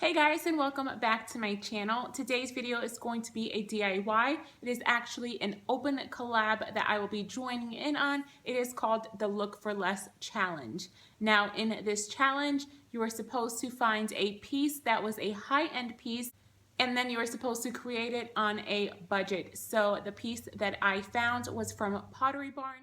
Hey guys, and welcome back to my channel. Today's video is going to be a DIY. It is actually an open collab that I will be joining in on. It is called the Look for Less Challenge. Now in this challenge, you are supposed to find a piece that was a high-end piece, and then you are supposed to create it on a budget. So the piece that I found was from Pottery Barn,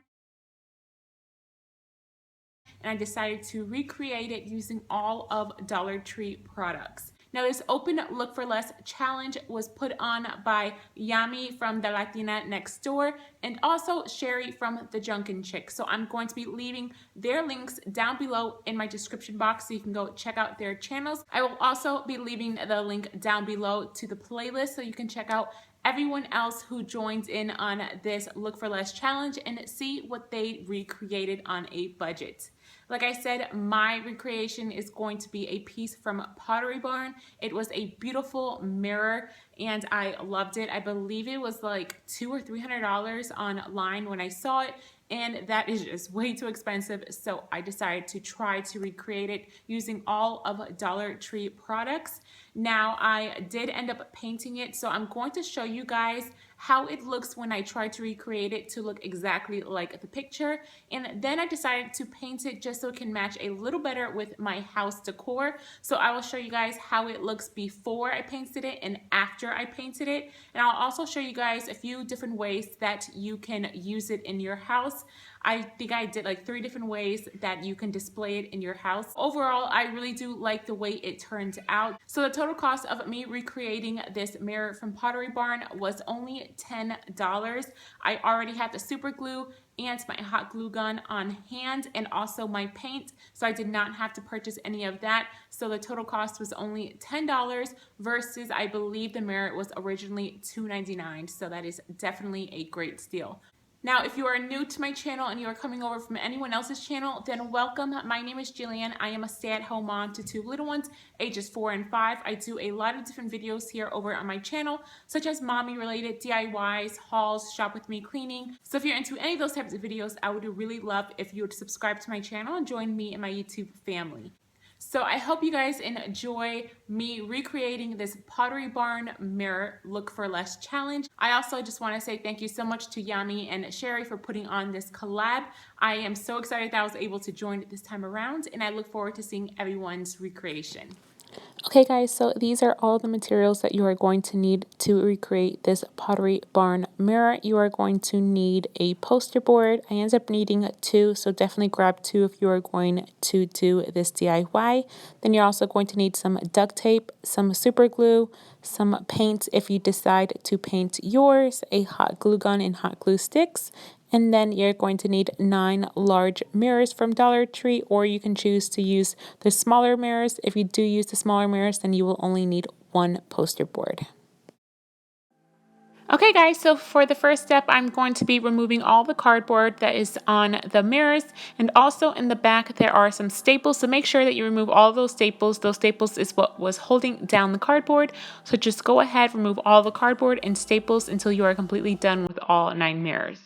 and I decided to recreate it using all of Dollar Tree products. Now this open Look for Less challenge was put on by Yami from the Latina Next Door and also Sherri from the Junkin Chick. So I'm going to be leaving their links down below in my description box so you can go check out their channels. I will also be leaving the link down below to the playlist so you can check out everyone else who joins in on this Look for Less challenge and see what they recreated on a budget. Like I said, my recreation is going to be a piece from Pottery Barn. It was a beautiful mirror and I loved it. I believe it was like $200 or $300 online when I saw it, and that is just way too expensive. So I decided to try to recreate it using all of Dollar Tree products. Now I did end up painting it, so I'm going to show you guys how it looks when I try to recreate it to look exactly like the picture. And then I decided to paint it just so it can match a little better with my house decor. So I will show you guys how it looks before I painted it and after I painted it. And I'll also show you guys a few different ways that you can use it in your house. I think I did like 3 different ways that you can display it in your house. Overall, I really do like the way it turned out. So the total cost of me recreating this mirror from Pottery Barn was only $10. I already had the super glue and my hot glue gun on hand and also my paint, so I did not have to purchase any of that. So the total cost was only $10 versus I believe the mirror was originally $2.99, so that is definitely a great steal. Now, if you are new to my channel and you are coming over from anyone else's channel, then welcome. My name is Jillian. I am a stay-at-home mom to 2 little ones, ages 4 and 5. I do a lot of different videos here over on my channel, such as mommy-related DIYs, hauls, shop with me, cleaning. So if you're into any of those types of videos, I would really love if you would subscribe to my channel and join me in my YouTube family. So I hope you guys enjoy me recreating this Pottery Barn mirror Look for Less challenge. I also just want to say thank you so much to Yami and Sherri for putting on this collab. I am so excited that I was able to join it this time around, and I look forward to seeing everyone's recreation. Okay guys, so these are all the materials that you are going to need to recreate this Pottery Barn mirror. You are going to need a poster board. I ended up needing 2, so definitely grab 2 if you are going to do this DIY. Then you're also going to need some duct tape, some super glue, some paint if you decide to paint yours, a hot glue gun and hot glue sticks, and then you're going to need 9 large mirrors from Dollar Tree, or you can choose to use the smaller mirrors. If you do use the smaller mirrors, then you will only need 1 poster board. Okay guys, so for the first step, I'm going to be removing all the cardboard that is on the mirrors, and also in the back there are some staples, so make sure that you remove all those staples. Those staples is what was holding down the cardboard, so just go ahead, remove all the cardboard and staples until you are completely done with all 9 mirrors.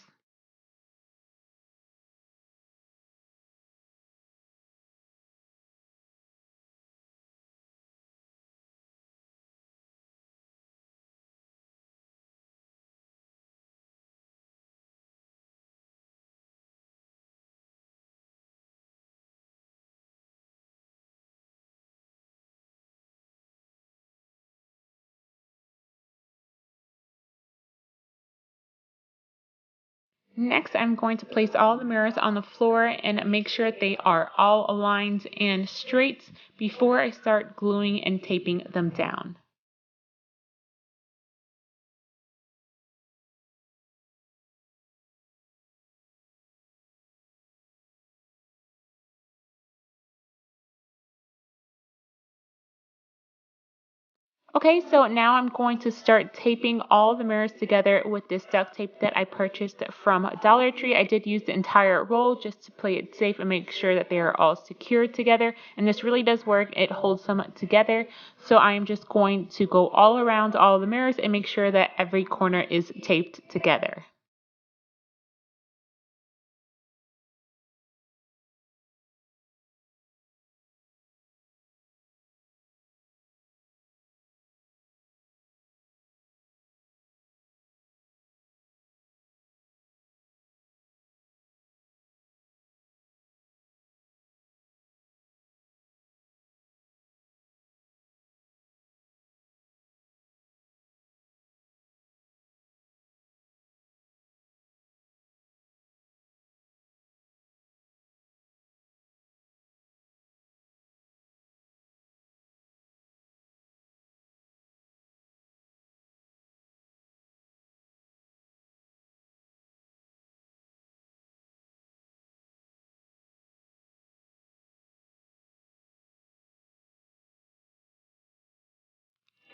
Next, I'm going to place all the mirrors on the floor and make sure they are all aligned and straight before I start gluing and taping them down. Okay, so now I'm going to start taping all the mirrors together with this duct tape that I purchased from Dollar Tree. I did use the entire roll just to play it safe and make sure that they are all secured together. And this really does work. It holds them together. So I am just going to go all around all the mirrors and make sure that every corner is taped together.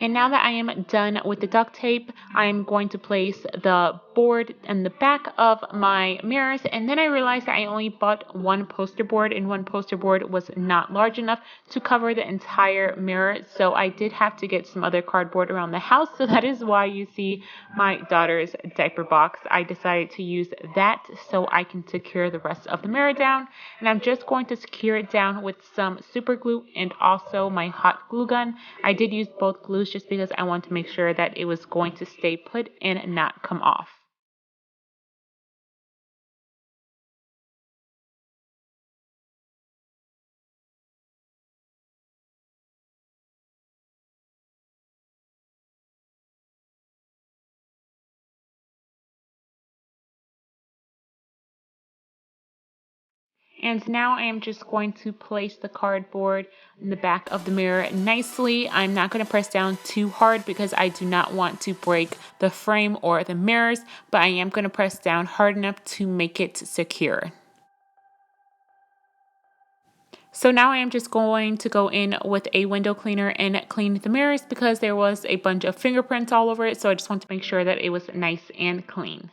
And now that I am done with the duct tape, I'm going to place the board in the back of my mirrors. And then I realized that I only bought one poster board, and one poster board was not large enough to cover the entire mirror. So I did have to get some other cardboard around the house. So that is why you see my daughter's diaper box. I decided to use that so I can secure the rest of the mirror down. And I'm just going to secure it down with some super glue and also my hot glue gun. I did use both glues just because I want to make sure that it was going to stay put and not come off. And now I am just going to place the cardboard in the back of the mirror nicely. I'm not going to press down too hard because I do not want to break the frame or the mirrors, but I am going to press down hard enough to make it secure. So now I am just going to go in with a window cleaner and clean the mirrors because there was a bunch of fingerprints all over it. So I just want to make sure that it was nice and clean.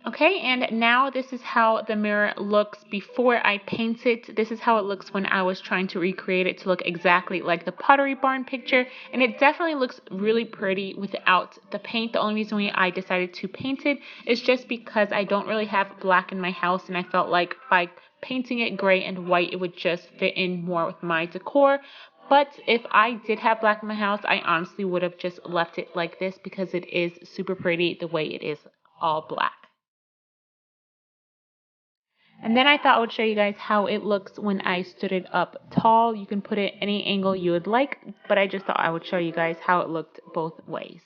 Okay, and now this is how the mirror looks before I paint it. This is how it looks when I was trying to recreate it to look exactly like the Pottery barn picture. And it definitely looks really pretty without the paint. The only reason why I decided to paint it is just because I don't really have black in my house, and I felt like by painting it gray and white, it would just fit in more with my decor. But if I did have black in my house, I honestly would have just left it like this because it is super pretty the way it is all black. And then I thought I would show you guys how it looks when I stood it up tall. You can put it any angle you would like, but I just thought I would show you guys how it looked both ways.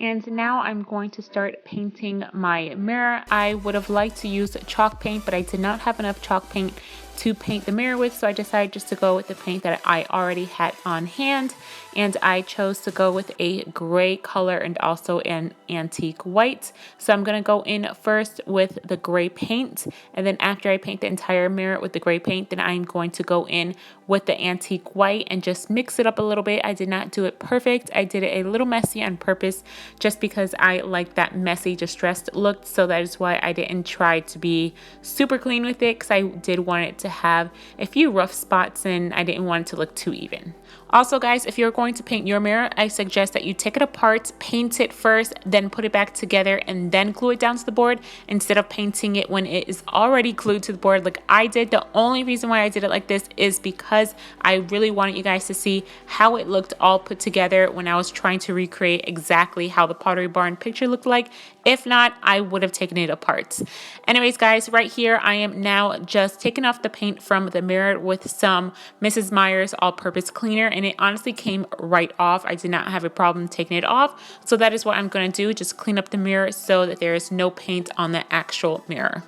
And now I'm going to start painting my mirror. I would have liked to use chalk paint, but I did not have enough chalk paint to paint the mirror with, so I decided just to go with the paint that I already had on hand. And I chose to go with a gray color and also an antique white. So I'm going to go in first with the gray paint, and then after I paint the entire mirror with the gray paint, then I'm going to go in with the antique white and just mix it up a little bit. I did not do it perfect. I did it a little messy on purpose just because I like that messy, distressed look. So that is why I didn't try to be super clean with it, because I did want it to have a few rough spots and I didn't want it to look too even. Also, guys, if you're going to paint your mirror, I suggest that you take it apart, paint it first, then put it back together and then glue it down to the board instead of painting it when it is already glued to the board like I did. The only reason why I did it like this is because I really wanted you guys to see how it looked all put together when I was trying to recreate exactly how the Pottery Barn picture looked like. If not, I would have taken it apart. Anyways, guys, right here, I am now just taking off the paint from the mirror with some Mrs. Meyer's all-purpose cleaner, and it honestly came right off. I did not have a problem taking it off. So that is what I'm going to do, just clean up the mirror so that there is no paint on the actual mirror.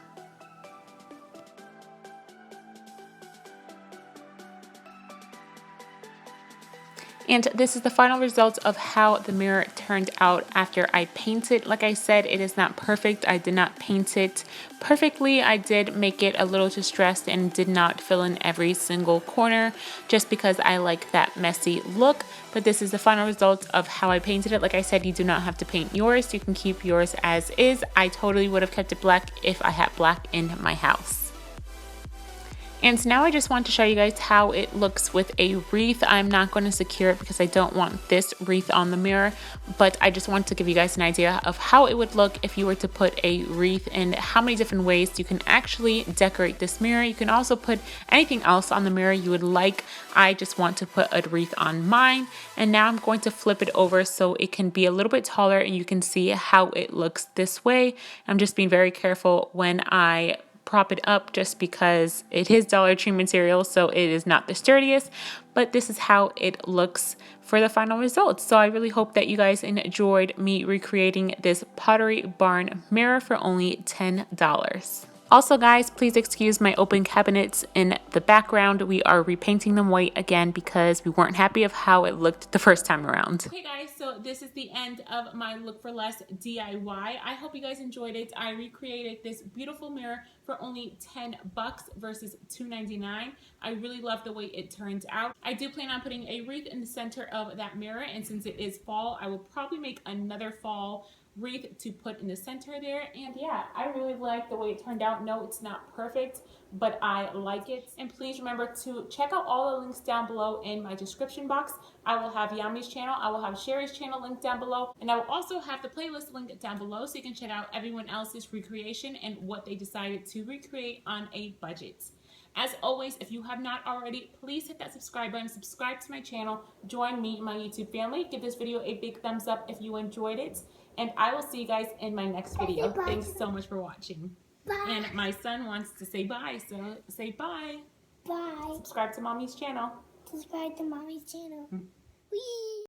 And this is the final result of how the mirror turned out after I painted. Like I said, it is not perfect. I did not paint it perfectly. I did make it a little distressed and did not fill in every single corner just because I like that messy look. But this is the final result of how I painted it. Like I said, you do not have to paint yours. You can keep yours as is. I totally would have kept it black if I had black in my house. And now I just want to show you guys how it looks with a wreath. I'm not going to secure it because I don't want this wreath on the mirror, but I just want to give you guys an idea of how it would look if you were to put a wreath and how many different ways you can actually decorate this mirror. You can also put anything else on the mirror you would like. I just want to put a wreath on mine. And now I'm going to flip it over so it can be a little bit taller and you can see how it looks this way. I'm just being very careful when I prop it up just because it is Dollar Tree material, so it is not the sturdiest, but this is how it looks for the final results. So I really hope that you guys enjoyed me recreating this Pottery barn mirror for only $10. Also guys, please excuse my open cabinets in the background. We are repainting them white again because we weren't happy of how it looked the first time around. Okay guys, so this is the end of my Look for Less DIY. I hope you guys enjoyed it. I recreated this beautiful mirror for only $10 versus $2.99. I really love the way it turned out. I do plan on putting a wreath in the center of that mirror, and since it is fall, I will probably make another fall wreath to put in the center there. And yeah, I really like the way it turned out. No, it's not perfect, but I like it. And please remember to check out all the links down below in my description box. I will have Yami's channel, I will have Sherri's channel linked down below, and I will also have the playlist linked down below so you can check out everyone else's recreation and what they decided to recreate on a budget. As always, if you have not already, please hit that subscribe button, subscribe to my channel, join me in my YouTube family, give this video a big thumbs up if you enjoyed it, and I will see you guys in my next video. Thanks so much for watching. Bye. And my son wants to say bye, so say bye. Bye. Subscribe to Mommy's channel. Subscribe to Mommy's channel. Whee!